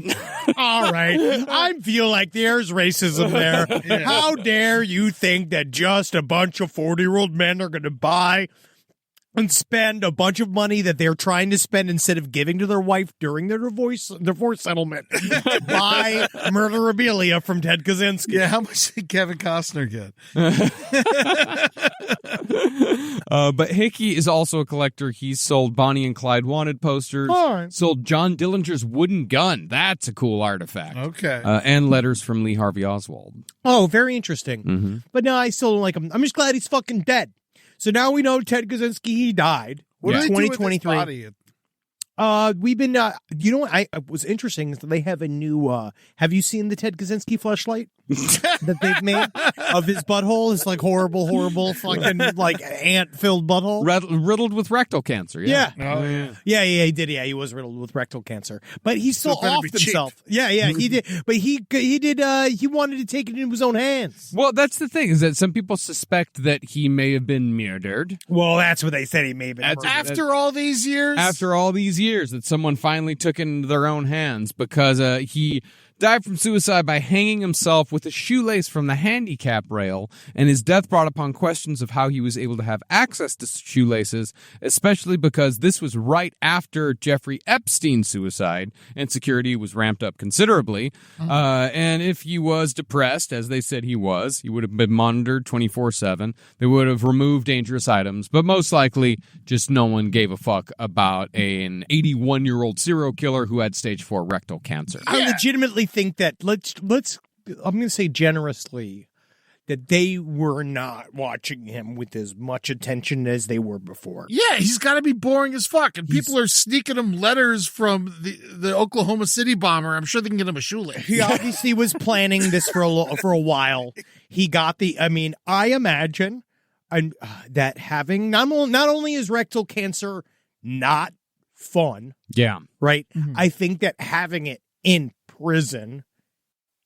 All right. I feel like there's racism there. How dare you think that just a bunch of 40-year-old men are going to buy and spend a bunch of money that they're trying to spend instead of giving to their wife during their divorce settlement to buy murderabilia from Ted Kacynzski. Yeah, how much did Kevin Costner get? But Hickey is also a collector. He's sold Bonnie and Clyde wanted posters. Fine. Sold John Dillinger's wooden gun. That's a cool artifact. Okay. And letters from Lee Harvey Oswald. Oh, very interesting. Mm-hmm. But no, I still don't like him. I'm just glad he's fucking dead. So now we know Ted Kacynzski, he died. What in do they do with his 2023. body? We've been, you know what I was interesting is that they have a new, have you seen the Ted Kacynski fleshlight that they've made of his butthole? It's like horrible fucking like ant-filled butthole. Riddled with rectal cancer. Yeah. Oh, yeah. Yeah, he did. Yeah, he was riddled with rectal cancer, but he still So it better offed be cheap. himself. Yeah, he did. But he did. He wanted to take it into his own hands. Well, that's the thing, is that some people suspect that he may have been murdered. Well, that's what they said. He may have been. That's- murdered. After all these years? After all these years, that someone finally took it into their own hands, because he died from suicide by hanging himself with a shoelace from the handicap rail, and his death brought upon questions of how he was able to have access to shoelaces, especially because this was right after Jeffrey Epstein's suicide, and security was ramped up considerably. And if he was depressed, as they said he would have been monitored 24/7. They would have removed dangerous items, but most likely just no one gave a fuck about an 81-year-old serial killer who had stage 4 rectal cancer. I legitimately think that let's I'm going to say generously that they were not watching him with as much attention as they were before. Yeah, he's got to be boring as fuck. And people are sneaking him letters from the Oklahoma City bomber. I'm sure they can get him a shoelace. He obviously was planning this for a while. He got I imagine that having not only is rectal cancer not fun, Yeah. right? Mm-hmm. I think that having it in prison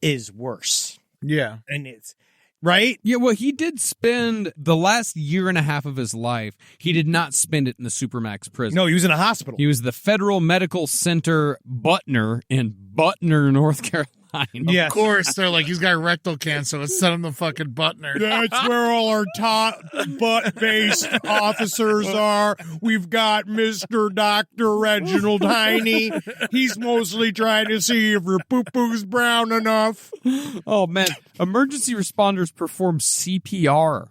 is worse. Yeah. And it's right. Yeah, well, he did spend the last year and a half of his life. He did not spend it in the Supermax prison. No, he was in a hospital. He was the Federal Medical Center Butner in Butner, North Carolina. Yes. Of course, they're like, he's got rectal cancer. Let's send him the fucking Butner. That's where all our top butt-based officers are. We've got Mr. Dr. Reginald Heine. He's mostly trying to see if your poo-poo's brown enough. Oh, man. Emergency responders perform CPR.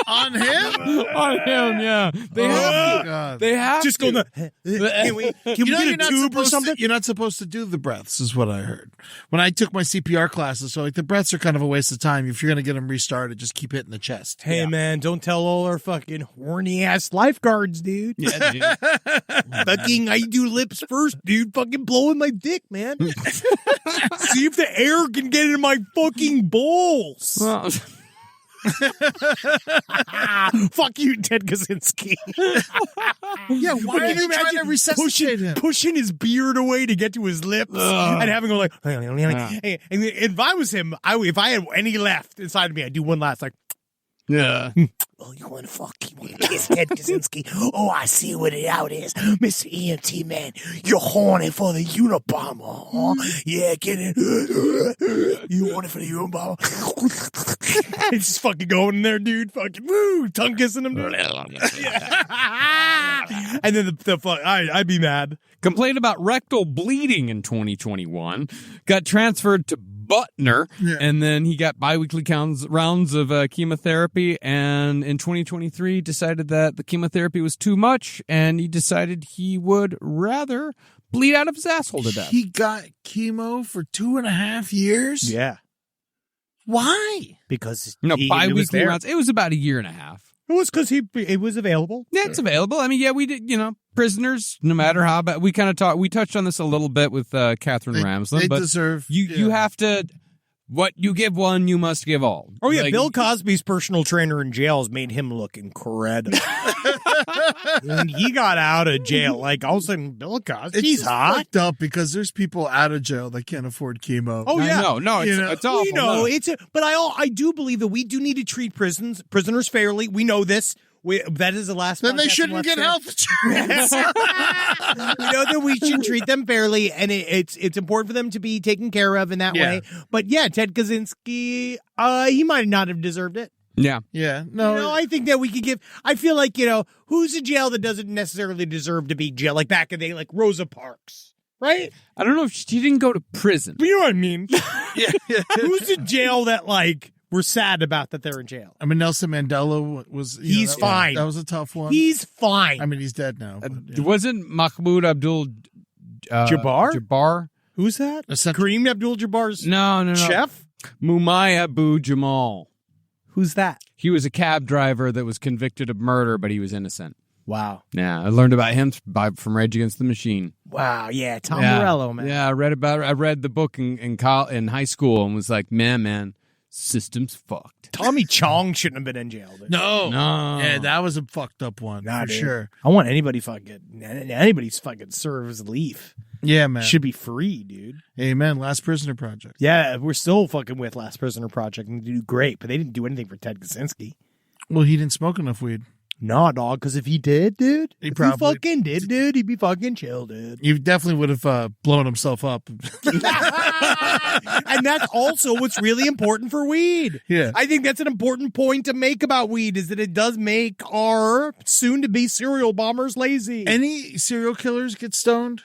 On him? On him, yeah. They have to. God. They have Just to. go, can we get a tube or something? You're not supposed to do the breaths, is what I heard. When I took my CPR classes, so like the breaths are kind of a waste of time. If you're going to get them restarted, just keep hitting the chest. Hey, man, don't tell all our fucking horny-ass lifeguards, dude. Yeah, dude. Fucking, I do lips first, dude. Fucking blowing my dick, man. See if the air can get into my fucking balls. Well, Fuck you, Ted Kacynzski. Yeah, why are they trying to resuscitate him? Pushing his beard away to get to his lips and having to go like, hey, and if I was him, if I had any left inside of me, I'd do one last like, yeah. oh, you want to fuck? You want to kiss Ted Kacynzski? Oh, I see what it out is. Mr. EMT, man, you're horny for the Unabomber, huh? Yeah, get it. You horny for the Unabomber? It's just fucking going in there, dude. Fucking woo, tongue kissing him. Dude. And then the fuck, I'd be mad. Complained about rectal bleeding in 2021. Got transferred to Butner, and then he got biweekly rounds of chemotherapy, and in 2023 decided that the chemotherapy was too much, and he decided he would rather bleed out of his asshole to death. He got chemo for 2.5 years? Yeah, Why? because Biweekly rounds. It was about a year and a half. It was because it was available. Yeah, it's available. I mean, yeah, we did, prisoners, no matter how, but we kind of we touched on this a little bit with Catherine Ramsland, They but deserve. you have to, what you give one, you must give all. Oh, yeah, Like, Bill Cosby's personal trainer in jail has made him look incredible. When he got out of jail, like, all of a sudden, Bill Cosby's It's hot. fucked up because there's people out of jail that can't afford chemo. Oh, yeah. No, it's awful. We know, no. but I do believe that we do need to treat prisoners fairly. We know this. That is the last. Then they podcast shouldn't get left health insurance. We know that we should treat them fairly, and it's important for them to be taken care of in that way. But yeah, Ted Kacynzski, he might not have deserved it. Yeah. Yeah. No. No, I think that we could give. I feel like, who's in jail that doesn't necessarily deserve to be in jail? Like back in the day, like Rosa Parks, right? I don't know if she didn't go to prison. But you know what I mean? yeah. Who's in jail that, like, we're sad about that they're in jail? I mean, Nelson Mandela was. He's fine. That was a tough one. He's fine. I mean, he's dead now. But, yeah. Wasn't MacLeod Abdul Jabbar? Jabbar? Who's that? Kareem Abdul-Jabbar's No. chef? Mumai Abu Jamal. Who's that? He was a cab driver that was convicted of murder, but he was innocent. Wow. Yeah, I learned about him from Rage Against the Machine. Wow. Yeah. Tom Morello, man. Yeah, I read the book in high school and was like, man, system's fucked. Tommy Chong shouldn't have been in jail, dude. No. No. Yeah, that was a fucked up one. Nah, for dude. sure. I want anybody's fucking serve as leaf. Yeah, man. Should be free, dude. Amen. Last Prisoner Project. Yeah, we're still fucking with Last Prisoner Project and they do great, but they didn't do anything for Ted Kacynzski. Well, he didn't smoke enough weed. No, dog, because if he did, dude, He if probably- he fucking did, dude, he'd be fucking chill, dude. He definitely would have blown himself up. And that's also what's really important for weed. Yeah. I think that's an important point to make about weed is that it does make our soon-to-be serial bombers lazy. Any serial killers get stoned?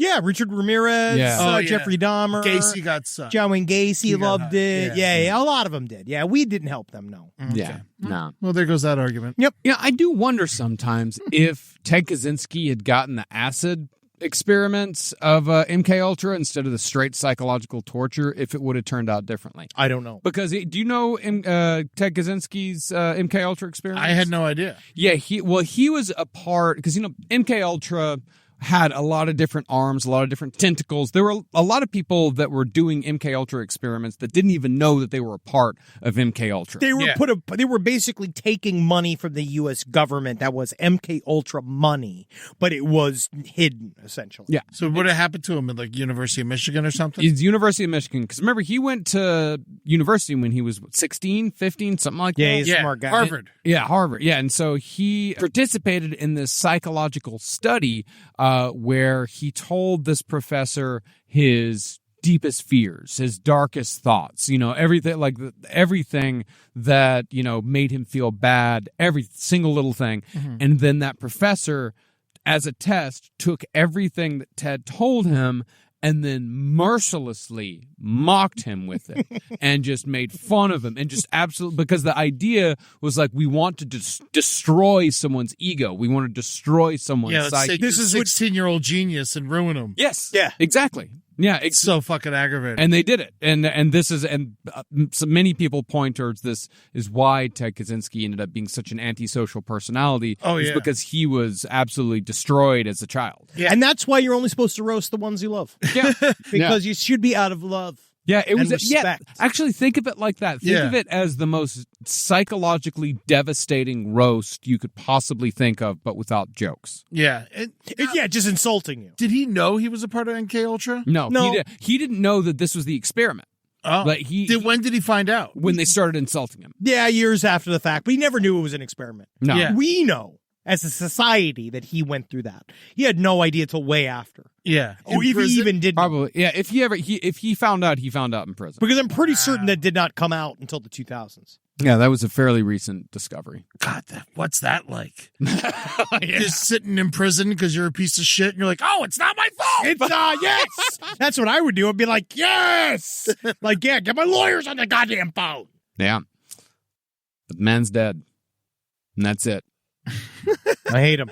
Yeah, Richard Ramirez, Yeah. Oh, yeah. Jeffrey Dahmer. Gacy got sucked. John Wayne Gacy He got loved high. it. Yeah. Yeah, a lot of them did. Yeah, weed didn't help them, no. Yeah, no. Well, there goes that argument. Yep. Yeah, I do wonder sometimes if Ted Kacynski had gotten the acid experiments of MK Ultra instead of the straight psychological torture, if it would have turned out differently. I don't know. Because do you know Ted Kaczynski's MK Ultra experiments? I had no idea. Yeah, he was a part because MK Ultra had a lot of different arms, a lot of different tentacles. There were a lot of people that were doing MK Ultra experiments that didn't even know that they were a part of MK Ultra. They were Yeah. they were basically taking money from the U.S. government that was MK Ultra money, but it was hidden essentially. Yeah. So what happened to him at like University of Michigan or something? He's University of Michigan. Because remember, he went to university when he was 16, 15, something like Yeah, that. he's a smart guy. Harvard. Yeah, Harvard. Yeah, and so he participated in this psychological study where he told this professor his deepest fears, his darkest thoughts, everything that, made him feel bad, every single little thing. Mm-hmm. And then that professor, as a test, took everything that Ted told him and then mercilessly mocked him with it and just made fun of him and just absolutely, because the idea was like, we want to destroy someone's ego. We want to destroy someone's Yeah, let's psyche. take this 16-year-old genius and ruin him. Yes. Yeah. Exactly. Yeah. It's so fucking aggravating. And they did it. And this is, so many people point towards this is why Ted Kacynski ended up being such an antisocial personality. Oh, is yeah. because he was absolutely destroyed as a child. Yeah. And that's why you're only supposed to roast the ones you love. Yeah. Because you should be out of love. Yeah, it was. And Yeah, respect. actually, think of it like that. Think of it as the most psychologically devastating roast you could possibly think of, but without jokes. yeah. Just insulting you. Did he know he was a part of MK Ultra? No, No. He didn't know that this was the experiment. Oh. But when did he find out? when they started insulting him. Yeah, years after the fact, but he never knew it was an experiment. No. Yeah. We know as a society that he went through that. He had no idea till way after. Yeah. Or if he even did. Probably. Yeah. If he found out, he found out in prison. Because I'm pretty certain that did not come out until the 2000s. Yeah, that was a fairly recent discovery. God, what's that like? Just sitting in prison because you're a piece of shit and you're like, oh, it's not my fault. It's yes. That's what I would do. I'd be like, yes. Like, yeah, get my lawyers on the goddamn phone. Yeah. But the man's dead. And that's it. I hate him.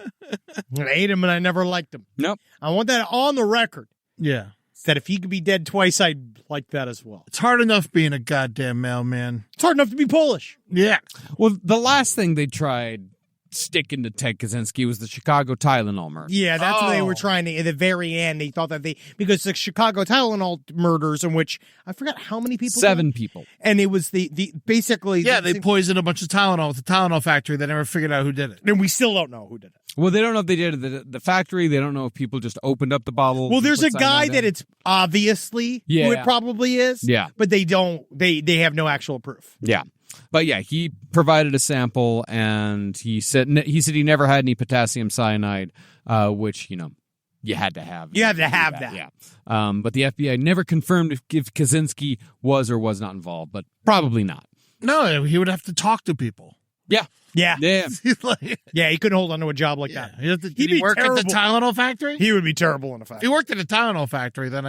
I hate him and I never liked him. Nope. I want that on the record. Yeah. That if he could be dead twice, I'd like that as well. It's hard enough being a goddamn mailman. It's hard enough to be Polish. Yeah. Well, the last thing they tried sticking to Ted Kacynski was the Chicago Tylenol murder. Yeah, that's what they were trying to. At the very end, they thought that because the Chicago Tylenol murders, in which I forgot how many people. 7 people. And it was the basically. Yeah, they poisoned a bunch of Tylenol with the Tylenol factory. They never figured out who did it. And we still don't know who did it. Well, they don't know if they did it at the factory. They don't know if people just opened up the bottle. Well, there's a and put guy cyanide that in. it's obviously who Yeah. it probably is. Yeah. But they don't. They have no actual proof. Yeah. But yeah, he provided a sample, and he said he never had any potassium cyanide, which you had to have. You had to have that. Yeah. But the FBI never confirmed if Kacynski was or was not involved, but probably not. No, he would have to talk to people. Yeah. Yeah. Yeah. He's like, Yeah, he couldn't hold on to a job like that. Did He'd he be work at terrible. the Tylenol factory? He would be terrible in a If fact. he worked at a Tylenol factory, then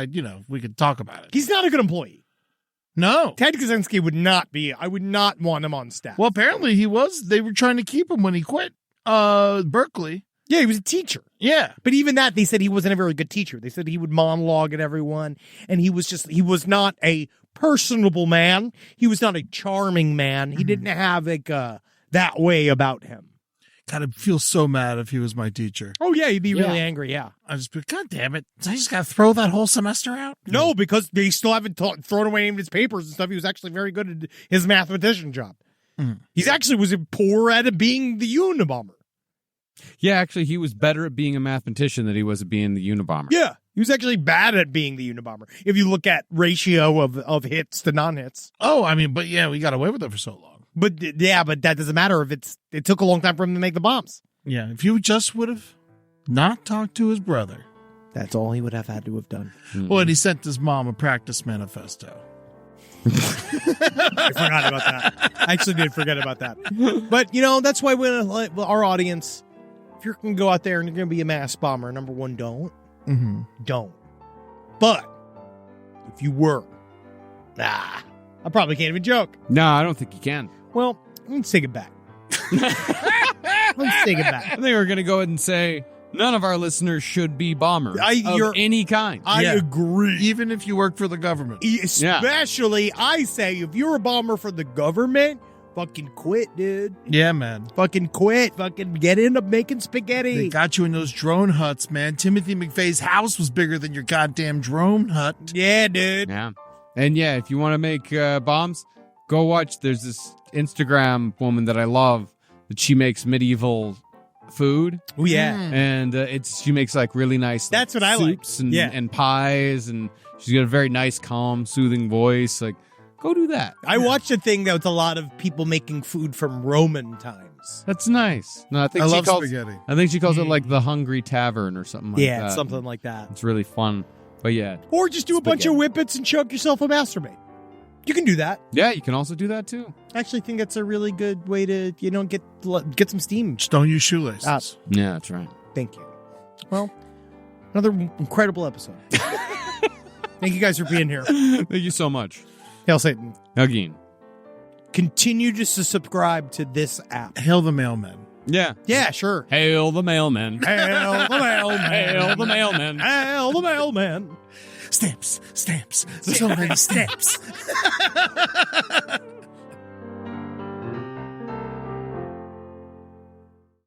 we could talk about it. He's not a good employee. No. Ted Kacynzski would not be. I would not want him on staff. Well, apparently he was. They were trying to keep him when he quit Berkeley. yeah, he was a teacher. Yeah. But even that, they said he wasn't a very good teacher. They said he would monologue at everyone, and he was not a personable man. He was not a charming man. He didn't have that way about him. God, I'd feel so mad if he was my teacher. Oh, yeah, he'd be really angry, yeah. I'd just be, God damn it. I just got to throw that whole semester out? No, because they still haven't thrown away any of his papers and stuff. He was actually very good at his mathematician job. He's actually was poor at being the Unabomber. Yeah, actually, he was better at being a mathematician than he was at being the Unabomber. Yeah, he was actually bad at being the Unabomber. If you look at ratio of hits to non-hits. Oh, I mean, but yeah, we got away with it for so long. But that doesn't matter if it took a long time for him to make the bombs. Yeah, if you just would have not talked to his brother. That's all he would have had to have done. Well, and he sent his mom a practice manifesto. I forgot about that. I actually did forget about that. But, that's why our audience, if you're going to go out there and you're going to be a mass bomber, number one, don't. Mm-hmm. Don't. But if you were, I probably can't even joke. No, I don't think you can. Well, let's take it back. Let's take it back. I think we're going to go ahead and say none of our listeners should be bombers of any kind. I agree. Even if you work for the government. Especially, I say, if you're a bomber for the government, fucking quit, dude. Yeah, man. Fucking quit. Fucking get into making spaghetti. They got you in those drone huts, man. Timothy McVeigh's house was bigger than your goddamn drone hut. Yeah, dude. Yeah. And yeah, if you want to make bombs, go watch. There's this Instagram woman that I love that she makes medieval food. Oh, yeah. And she makes like really nice That's what I like. soups and pies, and she's got a very nice, calm, soothing voice. Like, go do that. I watched a thing that was a lot of people making food from Roman times. That's nice. No, I love spaghetti. I think she calls it like the Hungry Tavern or something like that. Yeah, something like that. It's really fun. But yeah. Or just do a bunch of whippets and choke yourself and masturbate. You can do that. Yeah, you can also do that too. I actually think that's a really good way to, get some steam. Just don't use shoelaces. Yeah, that's right. Thank you. Well, another incredible episode. Thank you guys for being here. Thank you so much. Hail Satan. Again. Continue just to subscribe to this app. Hail the mailman. Yeah. Yeah, sure. Hail the mailman. Hail the mailman. Hail the mailman. Hail the mailman. Stamps. So many stamps.